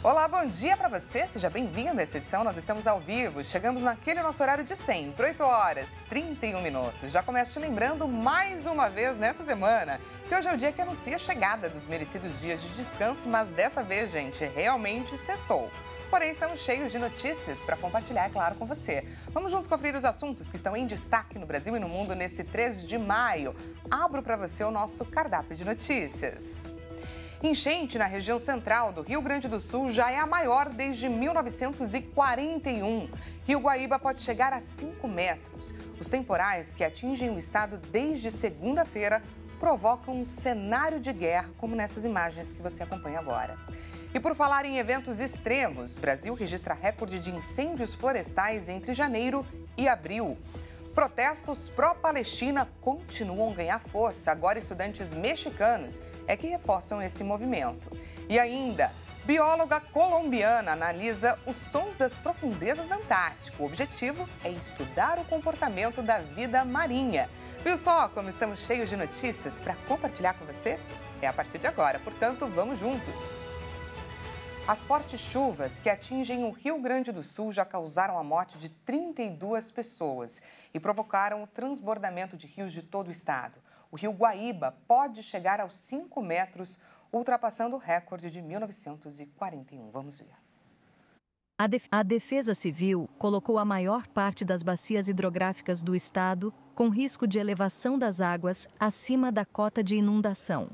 Olá, bom dia para você, seja bem-vindo a essa edição. Nós estamos ao vivo, chegamos naquele nosso horário de sempre, 8 horas, 31 minutos. Já começo te lembrando mais uma vez nessa semana que hoje é o dia que anuncia a chegada dos merecidos dias de descanso, mas dessa vez, gente, realmente sextou. Porém, estamos cheios de notícias para compartilhar, é claro, com você. Vamos juntos conferir os assuntos que estão em destaque no Brasil e no mundo nesse 3 de maio. Abro para você o nosso cardápio de notícias. Enchente na região central do Rio Grande do Sul já é a maior desde 1941. Rio Guaíba pode chegar a 5 metros. Os temporais que atingem o estado desde segunda-feira provocam um cenário de guerra, como nessas imagens que você acompanha agora. E por falar em eventos extremos, o Brasil registra recorde de incêndios florestais entre janeiro e abril. Protestos pró-Palestina continuam a ganhar força. Agora, estudantes mexicanos é que reforçam esse movimento. E ainda, bióloga colombiana analisa os sons das profundezas da Antártica. O objetivo é estudar o comportamento da vida marinha. Viu só como estamos cheios de notícias para compartilhar com você? É a partir de agora, portanto, vamos juntos. As fortes chuvas que atingem o Rio Grande do Sul já causaram a morte de 32 pessoas e provocaram o transbordamento de rios de todo o estado. O rio Guaíba pode chegar aos 5 metros, ultrapassando o recorde de 1941. Vamos ver. A Defesa Civil colocou a maior parte das bacias hidrográficas do estado com risco de elevação das águas acima da cota de inundação.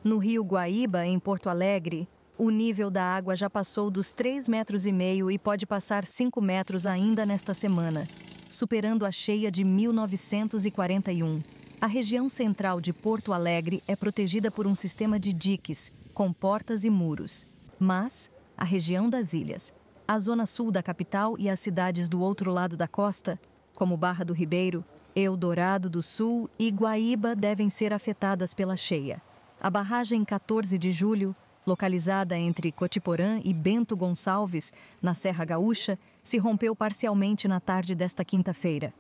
No rio Guaíba, em Porto Alegre, o nível da água já passou dos 3,5 metros e pode passar 5 metros ainda nesta semana, superando a cheia de 1941. A região central de Porto Alegre é protegida por um sistema de diques, com portas e muros. Mas a região das ilhas, a zona sul da capital e as cidades do outro lado da costa, como Barra do Ribeiro, Eldorado do Sul e Guaíba, devem ser afetadas pela cheia. A barragem 14 de julho, localizada entre Cotiporã e Bento Gonçalves, na Serra Gaúcha, se rompeu parcialmente na tarde desta quinta-feira.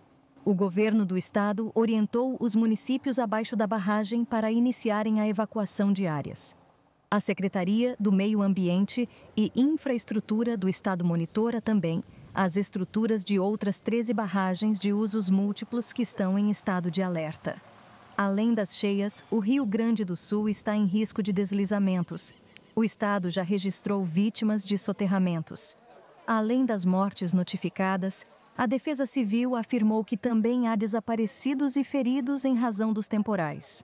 O governo do estado orientou os municípios abaixo da barragem para iniciarem a evacuação de áreas. A Secretaria do Meio Ambiente e Infraestrutura do estado monitora também as estruturas de outras 13 barragens de usos múltiplos que estão em estado de alerta. Além das cheias, o Rio Grande do Sul está em risco de deslizamentos. O estado já registrou vítimas de soterramentos. Além das mortes notificadas, a Defesa Civil afirmou que também há desaparecidos e feridos em razão dos temporais.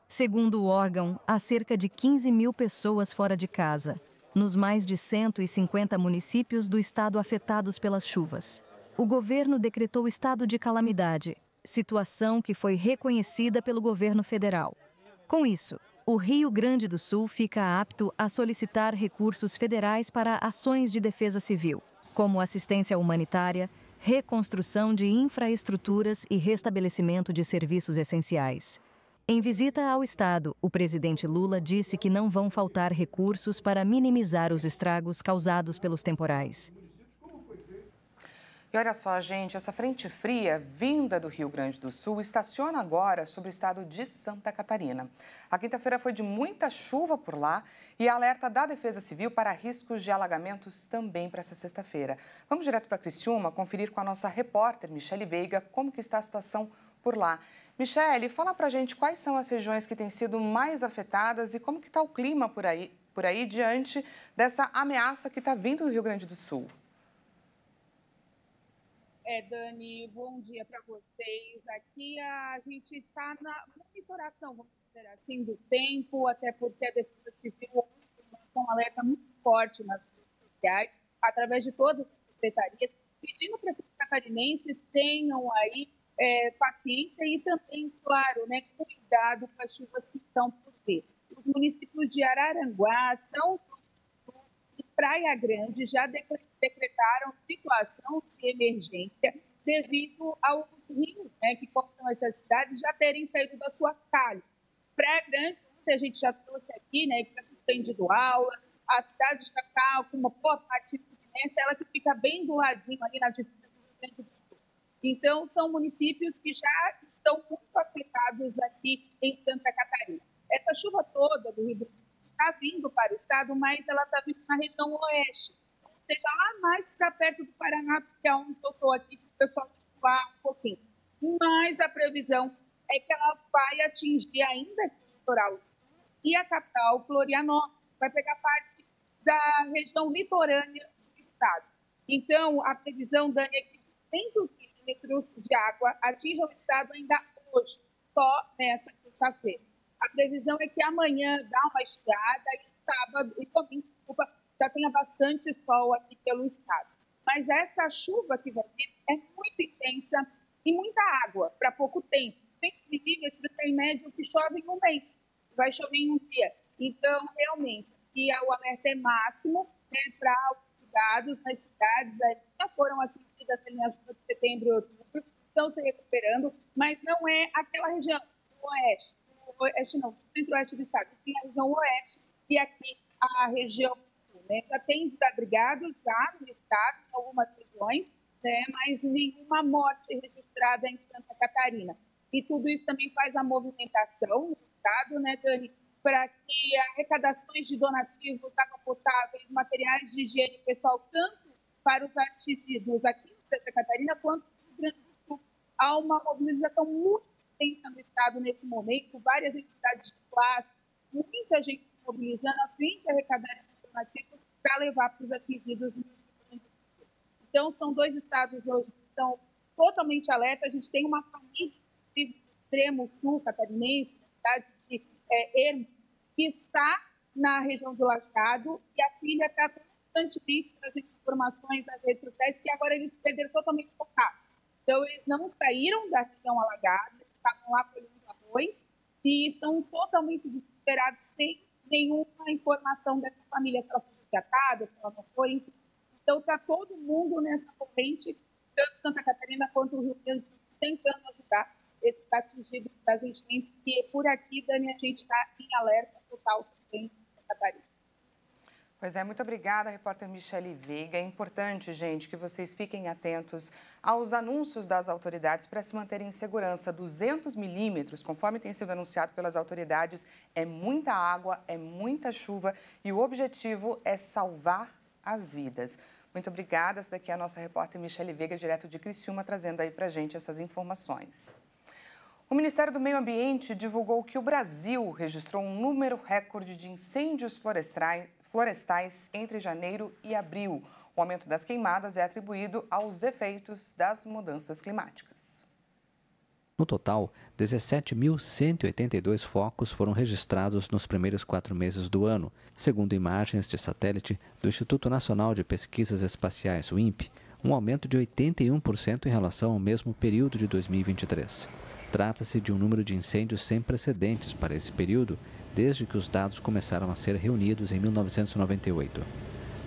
Segundo o órgão, há cerca de 15 mil pessoas fora de casa, nos mais de 150 municípios do estado afetados pelas chuvas. O governo decretou estado de calamidade, situação que foi reconhecida pelo governo federal. Com isso, o Rio Grande do Sul fica apto a solicitar recursos federais para ações de defesa civil, como assistência humanitária, reconstrução de infraestruturas e restabelecimento de serviços essenciais. Em visita ao estado, o presidente Lula disse que não vão faltar recursos para minimizar os estragos causados pelos temporais. E olha só, gente, essa frente fria vinda do Rio Grande do Sul estaciona agora sobre o estado de Santa Catarina. A quinta-feira foi de muita chuva por lá e alerta da Defesa Civil para riscos de alagamentos também para essa sexta-feira. Vamos direto para Criciúma conferir com a nossa repórter Michele Veiga como que está a situação por lá. Michele, fala pra gente quais são as regiões que têm sido mais afetadas e como que está o clima por aí diante dessa ameaça que está vindo do Rio Grande do Sul. Dani, bom dia para vocês. Aqui a gente está na monitoração, vamos dizer assim, do tempo, até porque a Defesa Civil tem um alerta muito forte nas redes sociais, através de todas as secretarias, pedindo para que os catarinenses tenham aí paciência e também, claro, né, cuidado com as chuvas que estão por vir. Os municípios de Araranguá, São e Praia Grande já decretaram situação de emergência devido aos rios, né, que cortam essas cidades já terem saído da sua calha. Praia Grande, a gente já trouxe aqui, né, que está suspendido aula, a cidade já está com uma boa parte de Fluminense, ela que fica bem do ladinho ali na divisa do Rio Grande do Sul. Então, são municípios que já estão muito afetados aqui em Santa Catarina. Essa chuva toda do Rio Grande do Sul está vindo para o estado, mas ela está vindo na região oeste, ou seja, lá mais para perto do Paraná, que é onde eu estou aqui, para o pessoal situar um pouquinho. Mas a previsão é que ela vai atingir ainda o litoral e a capital, Florianópolis, vai pegar parte da região litorânea do estado. Então, a previsão, Dani, é que 100 milímetros de água atinjam o estado ainda hoje, só nessa sexta-feira. A previsão é que amanhã dá uma esfriada e sábado e domingo, já tenha bastante sol aqui pelo estado. Mas essa chuva que vai vir é muito intensa e muita água para pouco tempo. 100 milímetros em média o que chove em um mês, vai chover em um dia. Então, realmente, aqui o alerta é máximo, né, para os cuidados nas cidades que já foram atingidas nas de setembro e outubro, estão se recuperando, mas não é aquela região do oeste não, centro-oeste do estado, tem a região oeste e aqui a região sul, né? Já tem desabrigados já no estado, em algumas regiões, né, mas nenhuma morte registrada em Santa Catarina. E tudo isso também faz a movimentação no estado, né, Dani, para que arrecadações de donativos, água potável, materiais de higiene pessoal, tanto para os atingidos aqui em Santa Catarina, quanto no Rio Grande do Sul. Há uma mobilização muito intensa no estado nesse momento, várias entidades de classe, muita gente se mobilizando a fim de arrecadar esses donativos para levar para os atingidos no Rio Grande do Sul. Então, são 2 estados hoje que estão totalmente alerta. A gente tem uma família do extremo sul catarinense, na cidade de Ermo, que está na região de Lajeado, e a filha está constantemente trazendo informações nas redes sociais que agora eles perderam totalmente focado. Então, eles não saíram da região alagada, eles estavam lá colhendo arroz e estão totalmente desesperados, sem nenhuma informação dessa família, se ela foi resgatada, se ela não foi. Então, está todo mundo nessa corrente, tanto Santa Catarina quanto o Rio Grande do Sul, tentando ajudar esses atingidos das enchentes, que por aqui, Dani, a gente está em alerta total também em Santa Catarina. Pois é, muito obrigada, repórter Michele Veiga. É importante, gente, que vocês fiquem atentos aos anúncios das autoridades para se manterem em segurança. 200 milímetros, conforme tem sido anunciado pelas autoridades, é muita água, é muita chuva e o objetivo é salvar as vidas. Muito obrigada. Essa daqui é a nossa repórter Michele Veiga, direto de Criciúma, trazendo aí para a gente essas informações. O Ministério do Meio Ambiente divulgou que o Brasil registrou um número recorde de incêndios florestais entre janeiro e abril. O aumento das queimadas é atribuído aos efeitos das mudanças climáticas. No total, 17.182 focos foram registrados nos primeiros 4 meses do ano, segundo imagens de satélite do Instituto Nacional de Pesquisas Espaciais, o INPE, um aumento de 81% em relação ao mesmo período de 2023. Trata-se de um número de incêndios sem precedentes para esse período, desde que os dados começaram a ser reunidos em 1998.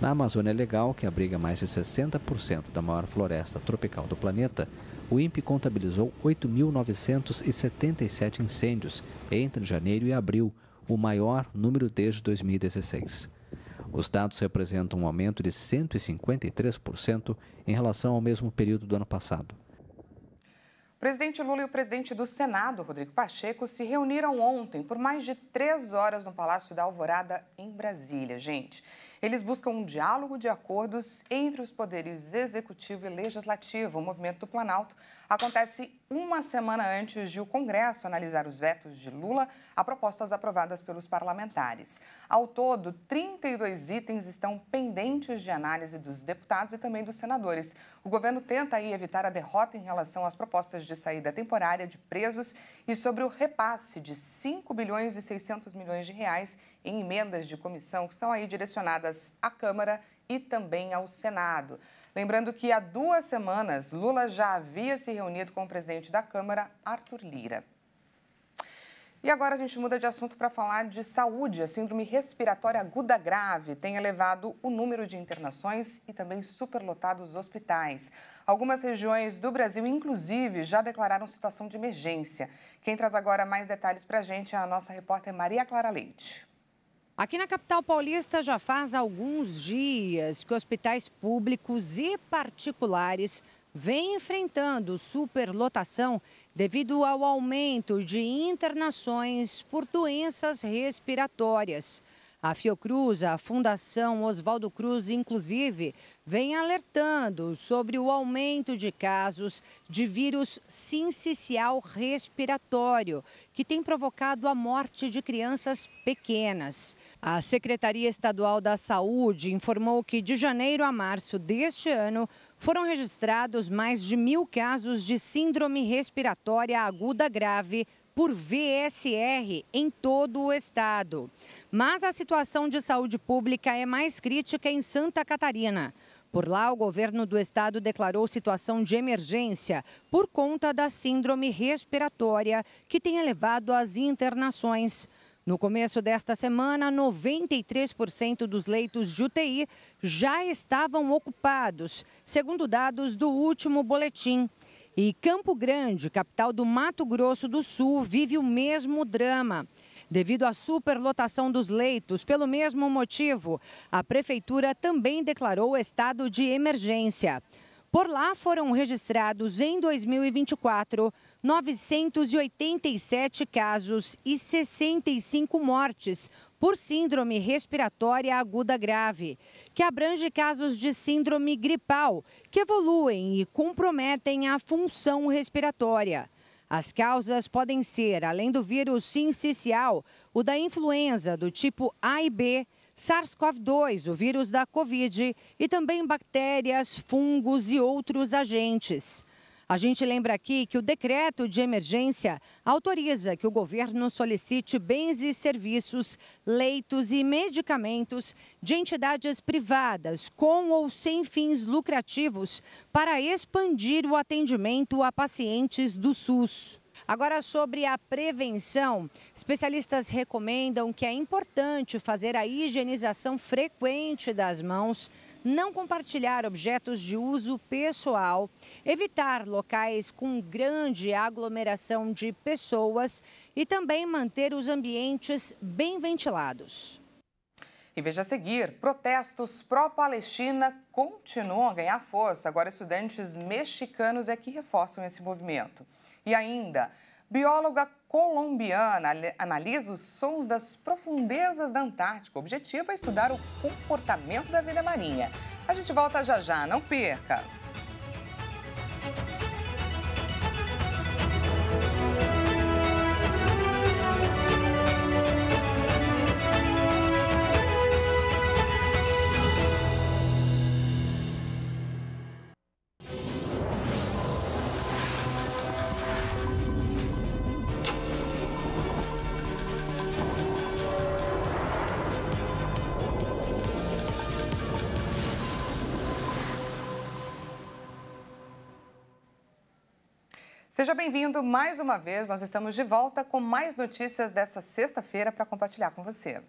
Na Amazônia Legal, que abriga mais de 60% da maior floresta tropical do planeta, o INPE contabilizou 8.977 incêndios entre janeiro e abril, o maior número desde 2016. Os dados representam um aumento de 153% em relação ao mesmo período do ano passado. O presidente Lula e o presidente do Senado, Rodrigo Pacheco, se reuniram ontem por mais de 3 horas no Palácio da Alvorada, em Brasília, gente. Eles buscam um diálogo de acordos entre os poderes executivo e legislativo. O movimento do Planalto acontece uma semana antes de o Congresso analisar os vetos de Lula a propostas aprovadas pelos parlamentares. Ao todo, 32 itens estão pendentes de análise dos deputados e também dos senadores. O governo tenta aí evitar a derrota em relação às propostas de saída temporária de presos e sobre o repasse de 5 bilhões e 600 milhões de reais em emendas de comissão que são aí direcionadas à Câmara e também ao Senado. Lembrando que há 2 semanas, Lula já havia se reunido com o presidente da Câmara, Arthur Lira. E agora a gente muda de assunto para falar de saúde. A síndrome respiratória aguda grave tem elevado o número de internações e também superlotados hospitais. Algumas regiões do Brasil, inclusive, já declararam situação de emergência. Quem traz agora mais detalhes para a gente é a nossa repórter Maria Clara Leite. Aqui na capital paulista já faz alguns dias que hospitais públicos e particulares vêm enfrentando superlotação devido ao aumento de internações por doenças respiratórias. A Fiocruz, a Fundação Oswaldo Cruz, inclusive, vem alertando sobre o aumento de casos de vírus sincicial respiratório, que tem provocado a morte de crianças pequenas. A Secretaria Estadual da Saúde informou que de janeiro a março deste ano foram registrados mais de 1.000 casos de síndrome respiratória aguda grave por VSR em todo o estado. Mas a situação de saúde pública é mais crítica em Santa Catarina. Por lá, o governo do estado declarou situação de emergência por conta da síndrome respiratória, que tem elevado as internações. No começo desta semana, 93% dos leitos de UTI já estavam ocupados, segundo dados do último boletim. E Campo Grande, capital do Mato Grosso do Sul, vive o mesmo drama. Devido à superlotação dos leitos, pelo mesmo motivo, a prefeitura também declarou estado de emergência. Por lá foram registrados em 2024 987 casos e 65 mortes por síndrome respiratória aguda grave, que abrange casos de síndrome gripal, que evoluem e comprometem a função respiratória. As causas podem ser, além do vírus sincicial, o da influenza do tipo A e B, SARS-CoV-2, o vírus da Covid, e também bactérias, fungos e outros agentes. A gente lembra aqui que o decreto de emergência autoriza que o governo solicite bens e serviços, leitos e medicamentos de entidades privadas com ou sem fins lucrativos para expandir o atendimento a pacientes do SUS. Agora, sobre a prevenção, especialistas recomendam que é importante fazer a higienização frequente das mãos, não compartilhar objetos de uso pessoal, evitar locais com grande aglomeração de pessoas e também manter os ambientes bem ventilados. E veja a seguir, protestos pró-Palestina continuam a ganhar força. Agora, estudantes mexicanos é que reforçam esse movimento. E ainda, bióloga colombiana analisa os sons das profundezas da Antártica. O objetivo é estudar o comportamento da vida marinha. A gente volta já já, não perca! Seja bem-vindo mais uma vez, nós estamos de volta com mais notícias dessa sexta-feira para compartilhar com você.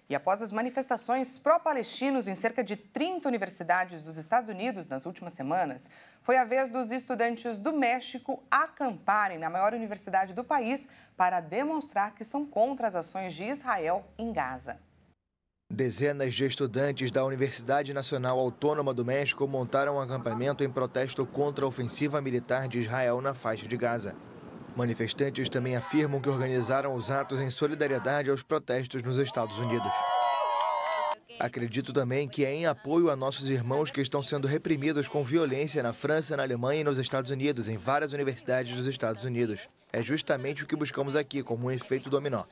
E após as manifestações pró-palestinos em cerca de 30 universidades dos Estados Unidos nas últimas semanas, foi a vez dos estudantes do México acamparem na maior universidade do país para demonstrar que são contra as ações de Israel em Gaza. Dezenas de estudantes da Universidade Nacional Autônoma do México montaram um acampamento em protesto contra a ofensiva militar de Israel na faixa de Gaza. Manifestantes também afirmam que organizaram os atos em solidariedade aos protestos nos Estados Unidos. Acredito também que é em apoio a nossos irmãos que estão sendo reprimidos com violência na França, na Alemanha e nos Estados Unidos, em várias universidades dos Estados Unidos. É justamente o que buscamos aqui, como um efeito dominó.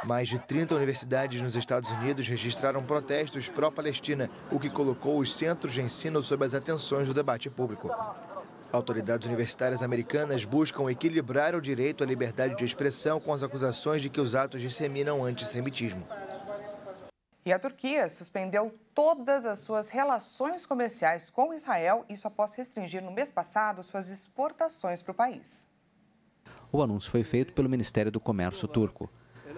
Mais de 30 universidades nos Estados Unidos registraram protestos pró-Palestina, o que colocou os centros de ensino sob as atenções do debate público. Autoridades universitárias americanas buscam equilibrar o direito à liberdade de expressão com as acusações de que os atos disseminam antissemitismo. E a Turquia suspendeu todas as suas relações comerciais com Israel, isso após restringir no mês passado suas exportações para o país. O anúncio foi feito pelo Ministério do Comércio turco.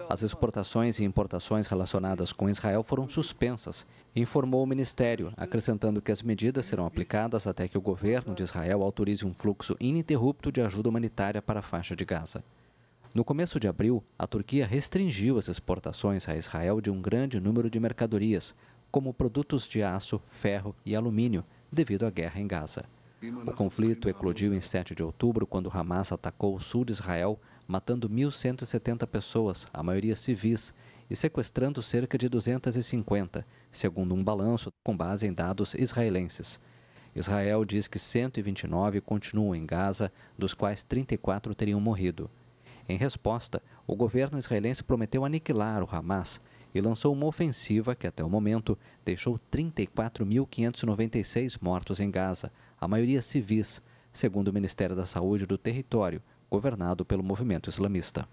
As exportações e importações relacionadas com Israel foram suspensas, informou o Ministério, acrescentando que as medidas serão aplicadas até que o governo de Israel autorize um fluxo ininterrupto de ajuda humanitária para a faixa de Gaza. No começo de abril, a Turquia restringiu as exportações a Israel de um grande número de mercadorias, como produtos de aço, ferro e alumínio, devido à guerra em Gaza. O conflito eclodiu em 7 de outubro, quando Hamas atacou o sul de Israel, matando 1.170 pessoas, a maioria civis, e sequestrando cerca de 250, segundo um balanço com base em dados israelenses. Israel diz que 129 continuam em Gaza, dos quais 34 teriam morrido. Em resposta, o governo israelense prometeu aniquilar o Hamas e lançou uma ofensiva que, até o momento, deixou 34.596 mortos em Gaza, a maioria civis, segundo o Ministério da Saúde do território, governado pelo movimento islamista.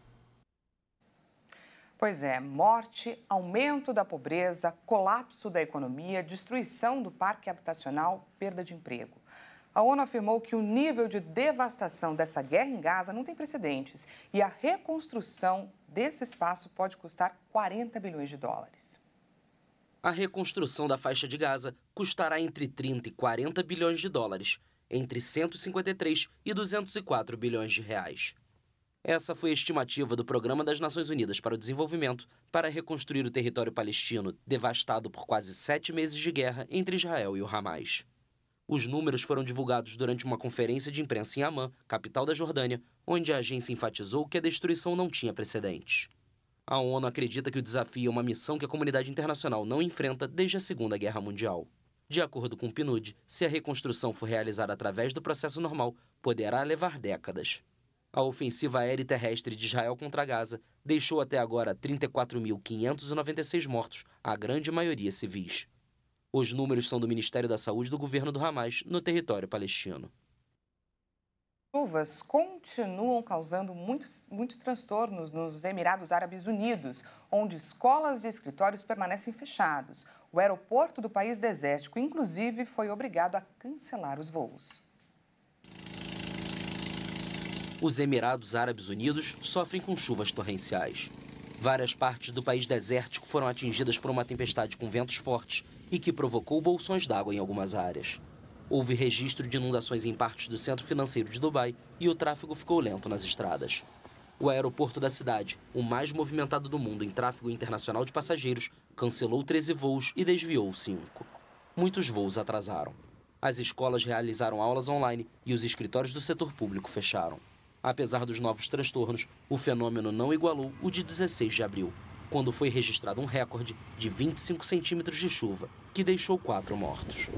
Pois é, morte, aumento da pobreza, colapso da economia, destruição do parque habitacional, perda de emprego. A ONU afirmou que o nível de devastação dessa guerra em Gaza não tem precedentes e a reconstrução desse espaço pode custar 40 bilhões de dólares. A reconstrução da faixa de Gaza custará entre 30 e 40 bilhões de dólares, entre 153 e 204 bilhões de reais. Essa foi a estimativa do Programa das Nações Unidas para o Desenvolvimento para reconstruir o território palestino devastado por quase 7 meses de guerra entre Israel e o Hamas. Os números foram divulgados durante uma conferência de imprensa em Amman, capital da Jordânia, onde a agência enfatizou que a destruição não tinha precedentes. A ONU acredita que o desafio é uma missão que a comunidade internacional não enfrenta desde a Segunda Guerra Mundial. De acordo com o PNUD, se a reconstrução for realizada através do processo normal, poderá levar décadas. A ofensiva aérea e terrestre de Israel contra Gaza deixou até agora 34.596 mortos, a grande maioria civis. Os números são do Ministério da Saúde do governo do Hamas no território palestino. Chuvas continuam causando muitos transtornos nos Emirados Árabes Unidos, onde escolas e escritórios permanecem fechados. O aeroporto do país desértico, inclusive, foi obrigado a cancelar os voos. Os Emirados Árabes Unidos sofrem com chuvas torrenciais. Várias partes do país desértico foram atingidas por uma tempestade com ventos fortes e que provocou bolsões d'água em algumas áreas. Houve registro de inundações em partes do centro financeiro de Dubai e o tráfego ficou lento nas estradas. O aeroporto da cidade, o mais movimentado do mundo em tráfego internacional de passageiros, cancelou 13 voos e desviou 5. Muitos voos atrasaram. As escolas realizaram aulas online e os escritórios do setor público fecharam. Apesar dos novos transtornos, o fenômeno não igualou o de 16 de abril, quando foi registrado um recorde de 25 centímetros de chuva, que deixou 4 mortos.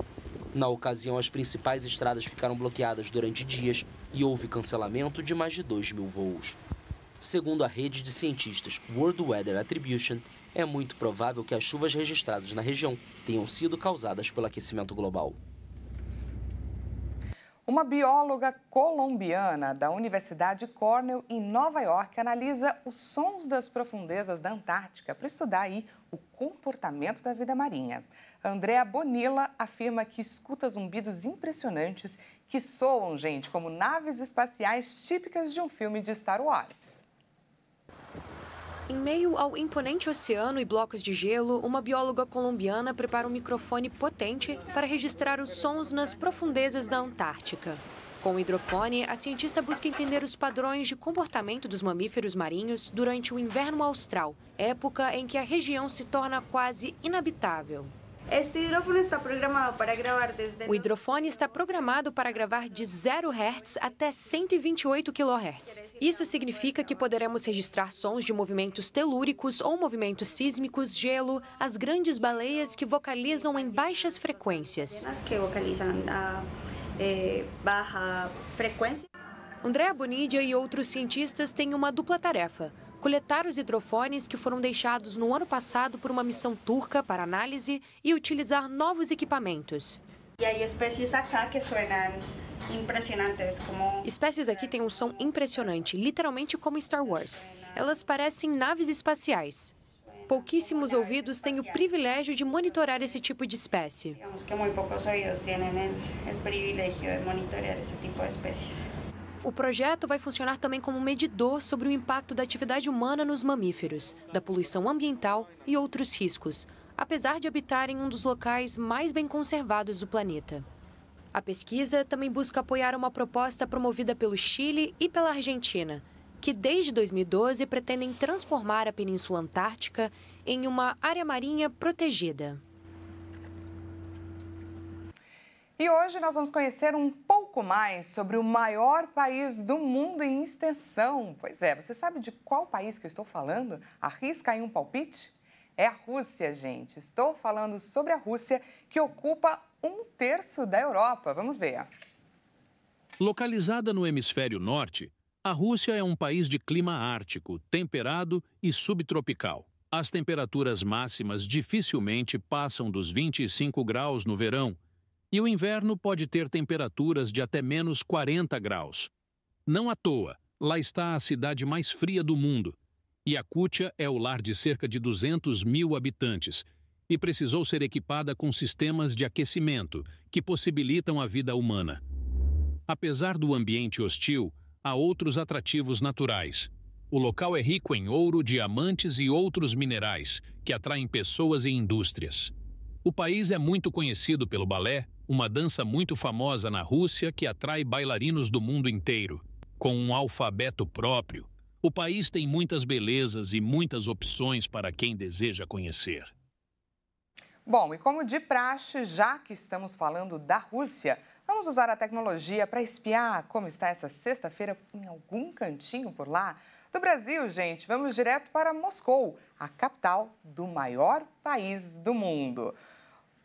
Na ocasião, as principais estradas ficaram bloqueadas durante dias e houve cancelamento de mais de 2.000 voos. Segundo a rede de cientistas World Weather Attribution, é muito provável que as chuvas registradas na região tenham sido causadas pelo aquecimento global. Uma bióloga colombiana da Universidade Cornell, em Nova York, analisa os sons das profundezas da Antártica para estudar aí o comportamento da vida marinha. Andrea Bonilla afirma que escuta zumbidos impressionantes que soam, gente, como naves espaciais típicas de um filme de Star Wars. Em meio ao imponente oceano e blocos de gelo, uma bióloga colombiana prepara um microfone potente para registrar os sons nas profundezas da Antártica. Com o hidrofone, a cientista busca entender os padrões de comportamento dos mamíferos marinhos durante o inverno austral, época em que a região se torna quase inabitável. O hidrofone está programado para gravar de 0 Hz até 128 kHz. Isso significa que poderemos registrar sons de movimentos telúricos ou movimentos sísmicos, gelo, as grandes baleias que vocalizam em baixas frequências. Andrea Bonidia e outros cientistas têm uma dupla tarefa: coletar os hidrofones que foram deixados no ano passado por uma missão turca para análise e utilizar novos equipamentos. Espécies aqui têm um som impressionante, literalmente como Star Wars. Elas parecem naves espaciais. Pouquíssimos ouvidos têm o privilégio de monitorar esse tipo de espécie. O projeto vai funcionar também como medidor sobre o impacto da atividade humana nos mamíferos, da poluição ambiental e outros riscos, apesar de habitar em um dos locais mais bem conservados do planeta. A pesquisa também busca apoiar uma proposta promovida pelo Chile e pela Argentina, que desde 2012 pretendem transformar a Península Antártica em uma área marinha protegida. E hoje nós vamos conhecer um pouco mais sobre o maior país do mundo em extensão. Pois é, você sabe de qual país que eu estou falando? Arrisca aí um palpite? É a Rússia, gente. Estou falando sobre a Rússia, que ocupa 1/3 da Europa. Vamos ver. Localizada no hemisfério norte, a Rússia é um país de clima ártico, temperado e subtropical. As temperaturas máximas dificilmente passam dos 25 graus no verão, e o inverno pode ter temperaturas de até menos 40 graus. Não à toa, lá está a cidade mais fria do mundo. Iacútia é o lar de cerca de 200 mil habitantes e precisou ser equipada com sistemas de aquecimento que possibilitam a vida humana. Apesar do ambiente hostil, há outros atrativos naturais. O local é rico em ouro, diamantes e outros minerais que atraem pessoas e indústrias. O país é muito conhecido pelo balé, uma dança muito famosa na Rússia que atrai bailarinos do mundo inteiro. Com um alfabeto próprio, o país tem muitas belezas e muitas opções para quem deseja conhecer. Bom, e como de praxe, já que estamos falando da Rússia, vamos usar a tecnologia para espiar como está essa sexta-feira em algum cantinho por lá? Do Brasil, gente, vamos direto para Moscou, a capital do maior país do mundo.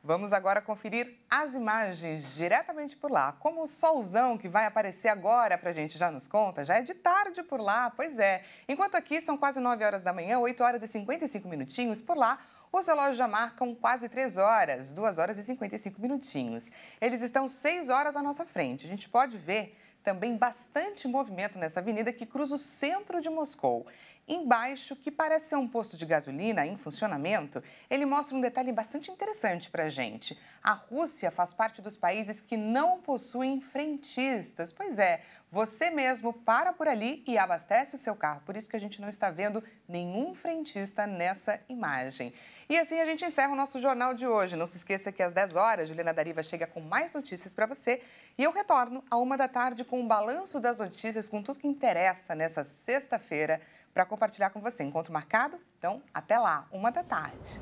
Vamos agora conferir as imagens diretamente por lá. Como o solzão que vai aparecer agora para a gente já nos conta, já é de tarde por lá, pois é. Enquanto aqui são quase 9 horas da manhã, 8 horas e 55 minutinhos, por lá os relógios já marcam quase 3 horas, 2 horas e 55 minutinhos. Eles estão 6 horas à nossa frente. A gente pode ver também bastante movimento nessa avenida que cruza o centro de Moscou. Embaixo, que parece ser um posto de gasolina em funcionamento, ele mostra um detalhe bastante interessante para a gente. A Rússia faz parte dos países que não possuem frentistas. Pois é, você mesmo para por ali e abastece o seu carro. Por isso que a gente não está vendo nenhum frentista nessa imagem. E assim a gente encerra o nosso jornal de hoje. Não se esqueça que às 10 horas, Juliana Dariva chega com mais notícias para você. E eu retorno à 1 da tarde com um balanço das notícias, com tudo que interessa nessa sexta-feira, para compartilhar com você. Encontro marcado? Então, até lá, 1 da tarde.